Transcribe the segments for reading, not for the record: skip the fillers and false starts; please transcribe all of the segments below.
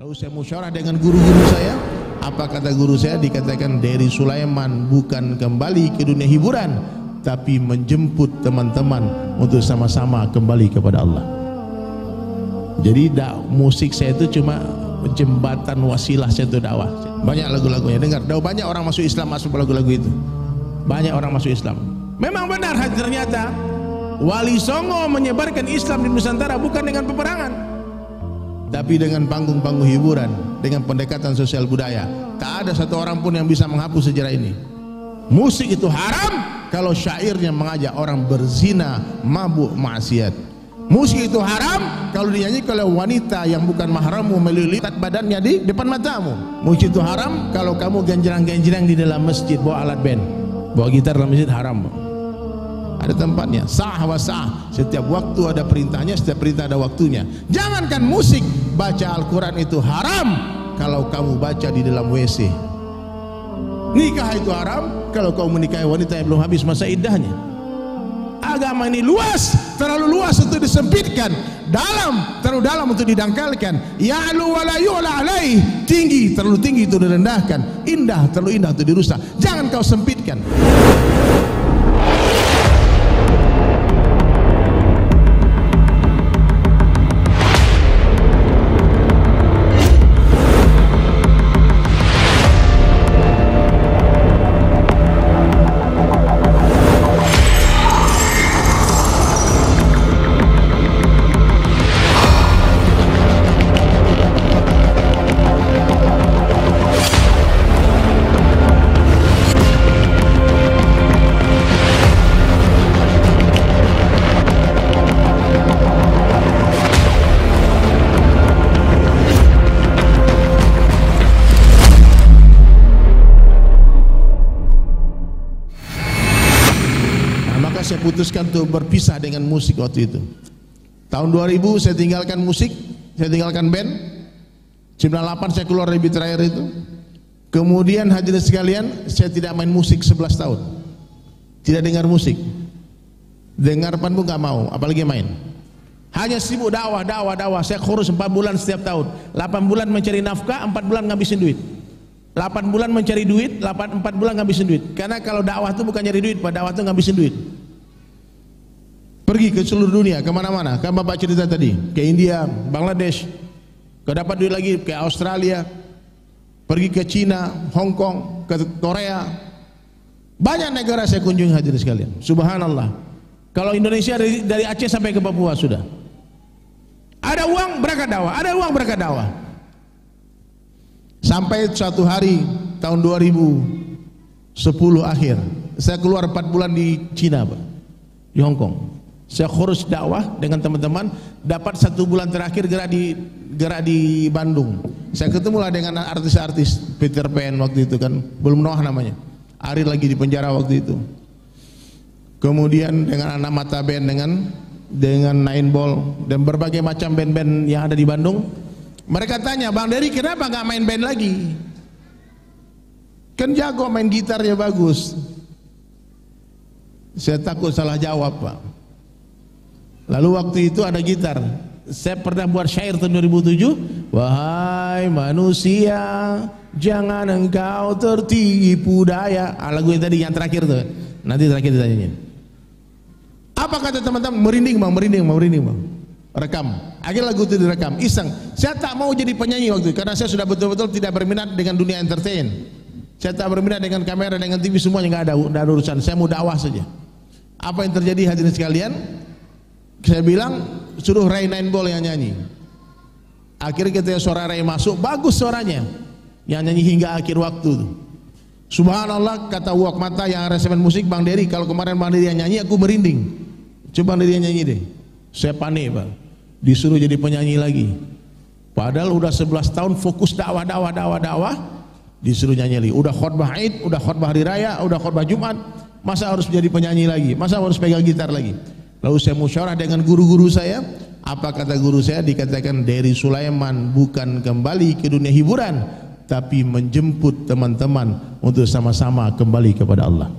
Lalu saya musyawarah dengan guru-guru saya. Apa kata guru saya? Dikatakan dari Sulaiman bukan kembali ke dunia hiburan, tapi menjemput teman-teman untuk sama-sama kembali kepada Allah. Jadi musik saya itu cuma jembatan wasilah saya itu dakwah. Banyak lagu-lagunya, dengar. Banyak orang masuk Islam masuk lagu-lagu itu. Banyak orang masuk Islam. Memang benar ternyata Wali Songo menyebarkan Islam di Nusantara bukan dengan peperangan, tapi dengan panggung-panggung hiburan, dengan pendekatan sosial budaya. Tak ada satu orang pun yang bisa menghapus sejarah ini. Musik itu haram kalau syairnya mengajak orang berzina, mabuk, maksiat. Musik itu haram kalau dinyanyikan oleh wanita yang bukan mahrammu melilit badannya di depan matamu. Musik itu haram kalau kamu genjreng-genjreng di dalam masjid bawa alat band, bawa gitar dalam masjid, haram. Ada tempatnya, sah wa sah. Setiap waktu ada perintahnya, setiap perintah ada waktunya. Jangankan musik, baca Al-Quran itu haram kalau kamu baca di dalam WC. Nikah itu haram kalau kamu menikahi wanita yang belum habis masa iddahnya. Agama ini luas, terlalu luas untuk disempitkan, dalam, terlalu dalam untuk didangkalkan. Ya'lu wa la yu'la alaih, tinggi, terlalu tinggi untuk direndahkan, indah, terlalu indah untuk dirusak. Jangan kau sempitkan. Saya putuskan untuk berpisah dengan musik waktu itu. Tahun 2000 saya tinggalkan musik, saya tinggalkan band. 98 saya keluar dari Beat terakhir itu. Kemudian hadirin sekalian, saya tidak main musik 11 tahun. Tidak dengar musik. Dengar pun gak mau, apalagi main. Hanya sibuk dakwah. Saya kurus 4 bulan setiap tahun. 8 bulan mencari nafkah, 4 bulan ngabisin duit. 8 bulan mencari duit, 4 bulan ngabisin duit. Karena kalau dakwah itu bukan nyari duit, dakwah itu ngabisin duit. Pergi ke seluruh dunia, kemana-mana. Kan Bapak cerita tadi, ke India, Bangladesh, ke dapat duit lagi ke Australia, pergi ke Cina, Hong Kong, ke Korea. Banyak negara saya kunjungi hadirin sekalian. Subhanallah. Kalau Indonesia dari Aceh sampai ke Papua sudah. Ada uang berangkat dakwah, ada uang berangkat dakwah. Sampai suatu hari tahun 2010 akhir, saya keluar 4 bulan di Cina, Pak, di Hong Kong. Saya khurus dakwah dengan teman-teman. Dapat 1 bulan terakhir gerak di Bandung. Saya ketemulah dengan artis-artis Peter Pan waktu itu kan, belum Noah namanya. Ari lagi di penjara waktu itu. Kemudian dengan anak mata band, dengan Nine Ball dan berbagai macam band-band yang ada di Bandung. Mereka tanya, Bang Dery kenapa nggak main band lagi? Kan jago main gitarnya bagus. Saya takut salah jawab, Pak. Lalu waktu itu ada gitar. Saya pernah buat syair tahun 2007. Wahai manusia, jangan engkau tertipu daya. Lagu yang tadi yang terakhir tuh. Nanti terakhir ditanya. Apa kata teman-teman? Merinding bang. Rekam. Akhirnya lagu itu direkam. Iseng. Saya tak mau jadi penyanyi waktu itu karena saya sudah betul-betul tidak berminat dengan dunia entertain. Saya tak berminat dengan kamera, dengan TV, semuanya nggak ada urusan. Saya mau dakwah saja. Apa yang terjadi hadirin sekalian? Saya bilang suruh Ray Nine Ball yang nyanyi. Akhirnya ketika suara Ray masuk, bagus suaranya. Yang nyanyi hingga akhir waktu. Subhanallah, kata Uwak Mata yang resemen musik, Bang Dery, kalau kemarin Bang Dery yang nyanyi aku merinding. Coba Bang Dery yang nyanyi deh. Saya panik, Pak. Disuruh jadi penyanyi lagi. Padahal udah 11 tahun fokus dakwah. Disuruh nyanyi lagi. Udah khutbah Id, udah khutbah hari raya, udah khutbah Jumat. Masa harus menjadi penyanyi lagi? Masa harus pegang gitar lagi? Lalu saya musyawarah dengan guru-guru saya. Apa kata guru saya? Dikatakan dari Sulaiman bukan kembali ke dunia hiburan, tapi menjemput teman-teman untuk sama-sama kembali kepada Allah.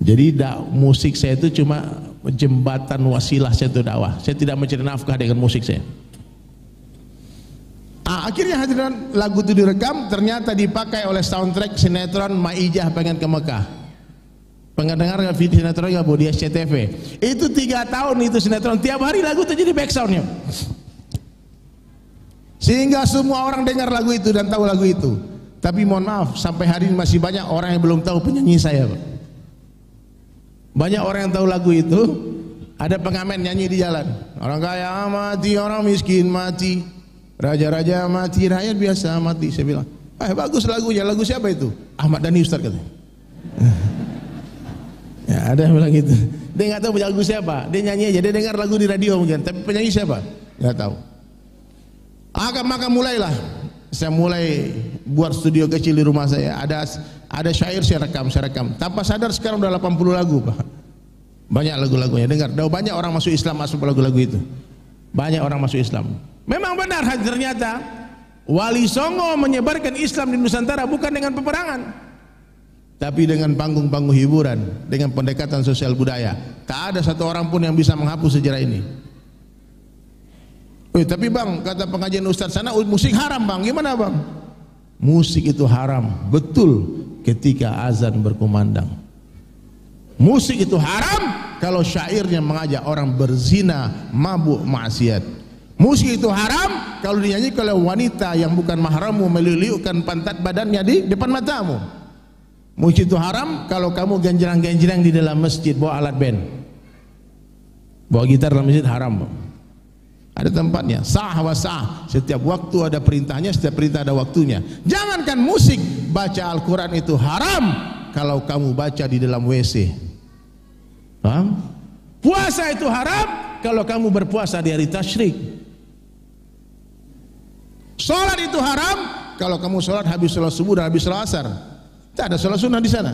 Jadi musik saya itu cuma jembatan wasilah saya itu dakwah. Saya tidak mencari nafkah dengan musik saya. Akhirnya hadirin, lagu itu direkam, ternyata dipakai oleh soundtrack sinetron Maijah Pengen ke Mekah. Pendengar nggak video sinetron nggak bu di SCTV? Itu 3 tahun itu sinetron, tiap hari lagu itu jadi backsoundnya. Sehingga semua orang dengar lagu itu dan tahu lagu itu. Tapi mohon maaf, sampai hari ini masih banyak orang yang belum tahu penyanyi saya, Pak. Banyak orang yang tahu lagu itu, ada pengamen nyanyi di jalan. Orang kaya mati, orang miskin mati, raja-raja mati, rakyat biasa mati. Saya bilang, bagus lagunya. Lagu siapa itu? Ahmad Dhani Ustaz katanya. Ya, ada yang bilang gitu. Dia nggak tahu lagu siapa. Dia nyanyi aja. Dia dengar lagu di radio mungkin. Tapi penyanyi siapa? Nggak tahu. Maka mulailah. Saya mulai buat studio kecil di rumah saya. Ada syair saya rekam. Tanpa sadar sekarang udah 80 lagu, Pak. Banyak lagu-lagunya. Dengar. Udah banyak orang masuk Islam masuk lagu-lagu itu. Banyak orang masuk Islam. Memang benar ternyata Wali Songo menyebarkan Islam di Nusantara bukan dengan peperangan, tapi dengan panggung-panggung hiburan, dengan pendekatan sosial budaya. Tak ada satu orang pun yang bisa menghapus sejarah ini. Tapi bang, kata pengajian Ustadz sana musik haram bang. Gimana bang? Musik itu haram betul ketika azan berkumandang. Musik itu haram kalau syairnya mengajak orang berzina, mabuk, maksiat. Musik itu haram kalau dinyanyikan oleh wanita yang bukan mahrammu, meliliukan pantat badannya di depan matamu. Musik itu haram kalau kamu genjreng-genjreng di dalam masjid bawa alat band, bawa gitar dalam masjid, haram. Ada tempatnya, sah wa sah. Setiap waktu ada perintahnya, setiap perintah ada waktunya. Jangankan musik, baca Al-Quran itu haram kalau kamu baca di dalam WC. Paham? Puasa itu haram kalau kamu berpuasa di hari tasyrik. Sholat itu haram kalau kamu sholat habis sholat subuh dan habis sholat asar. Tak ada sholat sunnah di sana.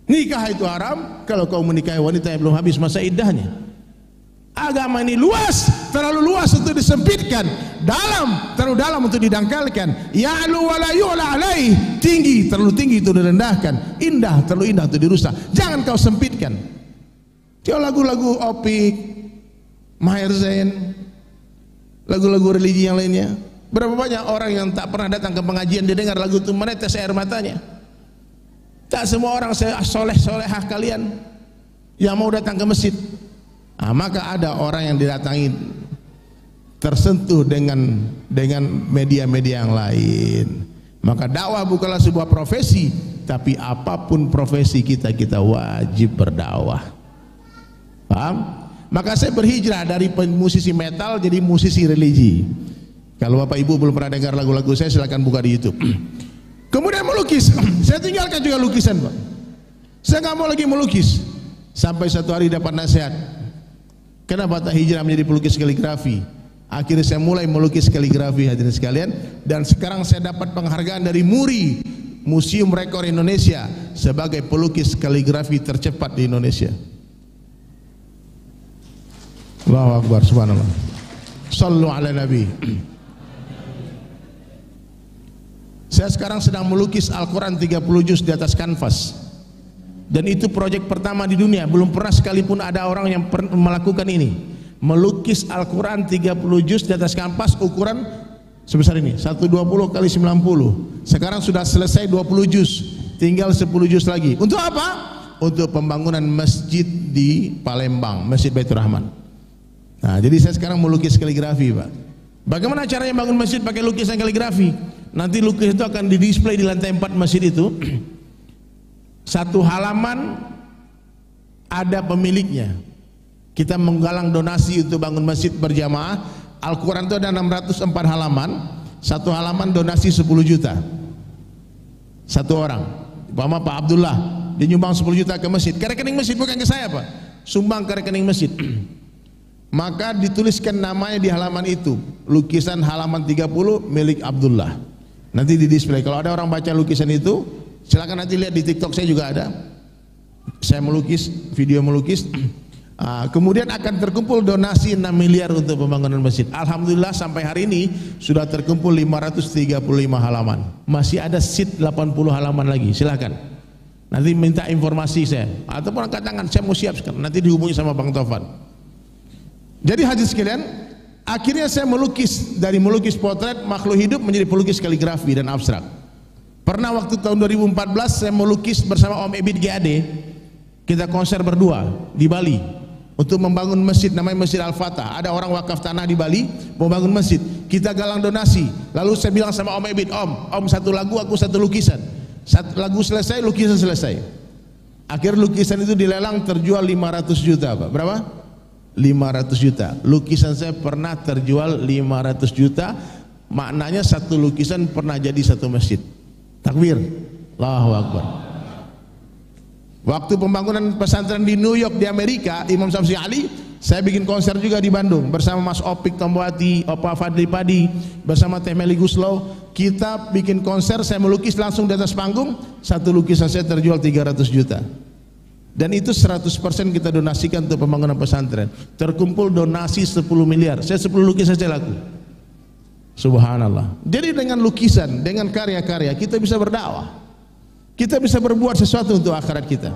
Nikah itu haram kalau kamu menikahi wanita yang belum habis masa iddahnya. Agama ini luas, terlalu luas untuk disempitkan, dalam, terlalu dalam untuk didangkalkan. Ya'lu wa la yu'la alaih, tinggi, terlalu tinggi untuk direndahkan, indah, terlalu indah untuk dirusak. Jangan kau sempitkan. Kau lagu-lagu Opik, Maher Zain, lagu-lagu religi yang lainnya. Berapa banyak orang yang tak pernah datang ke pengajian, dia dengar lagu itu menetes air matanya. Tak semua orang soleh-solehah kalian yang mau datang ke masjid. Maka ada orang yang didatangi tersentuh dengan media-media yang lain. Maka dakwah bukanlah sebuah profesi, tapi apapun profesi kita wajib berdakwah. Paham? Maka saya berhijrah dari musisi metal jadi musisi religi. Kalau Bapak Ibu belum pernah dengar lagu-lagu saya, silakan buka di YouTube. Kemudian melukis, saya tinggalkan juga lukisan, Pak. Saya nggak mau lagi melukis. Sampai satu hari dapat nasihat, kenapa tak hijrah menjadi pelukis kaligrafi? Akhirnya saya mulai melukis kaligrafi, hadirin sekalian. Dan sekarang saya dapat penghargaan dari MURI, Museum Rekor Indonesia, sebagai pelukis kaligrafi tercepat di Indonesia. Allahu Akbar, subhanallah. Sallu ala Nabi. Saya sekarang sedang melukis Al-Quran 30 juz di atas kanvas. Dan itu proyek pertama di dunia. Belum pernah sekalipun ada orang yang melakukan ini. Melukis Al-Quran 30 juz di atas kanvas ukuran sebesar ini, 120 kali 90. Sekarang sudah selesai 20 juz, tinggal 10 juz lagi. Untuk apa? Untuk pembangunan masjid di Palembang, Masjid Baitur Rahman. Nah, jadi saya sekarang melukis kaligrafi, Pak. Bagaimana caranya bangun masjid pakai lukisan kaligrafi? Nanti lukisan itu akan didisplay di lantai 4 masjid itu. Satu halaman ada pemiliknya. Kita menggalang donasi untuk bangun masjid berjamaah. Al-Quran itu ada 604 halaman. Satu halaman donasi 10 juta. Satu orang. Umpama Pak Abdullah, dia nyumbang 10 juta ke masjid. Ke rekening masjid, bukan ke saya, Pak. Sumbang ke rekening masjid. Maka dituliskan namanya di halaman itu. Lukisan halaman 30 milik Abdullah. Nanti di display. Kalau ada orang baca lukisan itu, silakan nanti lihat di TikTok saya juga ada. Saya melukis, video melukis. Kemudian akan terkumpul donasi 6 miliar untuk pembangunan masjid. Alhamdulillah sampai hari ini sudah terkumpul 535 halaman. Masih ada sheet 80 halaman lagi. Silakan. Nanti minta informasi saya ataupun angkat tangan, saya mau siap sekarang. Nanti dihubungi sama Bang Taufan. Jadi hadirin sekalian, Akhirnya saya melukis, dari melukis potret makhluk hidup menjadi pelukis kaligrafi dan abstrak. Pernah waktu tahun 2014 saya melukis bersama Om Ebit GAD. Kita konser berdua di Bali untuk membangun masjid namanya Masjid Al-Fatah. Ada orang wakaf tanah di Bali mau bangun masjid. Kita galang donasi. Lalu saya bilang sama Om Ebit, Om satu lagu, aku satu lukisan. Satu lagu selesai, lukisan selesai. Akhir lukisan itu dilelang terjual 500 juta, Pak. Berapa? 500 juta. Lukisan saya pernah terjual 500 juta. Maknanya satu lukisan pernah jadi satu masjid. Takbir, Allahu Akbar. Waktu pembangunan pesantren di New York di Amerika, Imam Samsi Ali, saya bikin konser juga di Bandung bersama Mas Opik Tomboati, Opa Fadli Padi, bersama Teh Meli Guslow. Kita bikin konser, saya melukis langsung di atas panggung, satu lukisan saya terjual 300 juta. Dan itu 100% kita donasikan untuk pembangunan pesantren. Terkumpul donasi 10 miliar. Saya 10 lukisan saja laku. Subhanallah. Jadi dengan lukisan, dengan karya-karya kita bisa berdakwah. Kita bisa berbuat sesuatu untuk akhirat kita.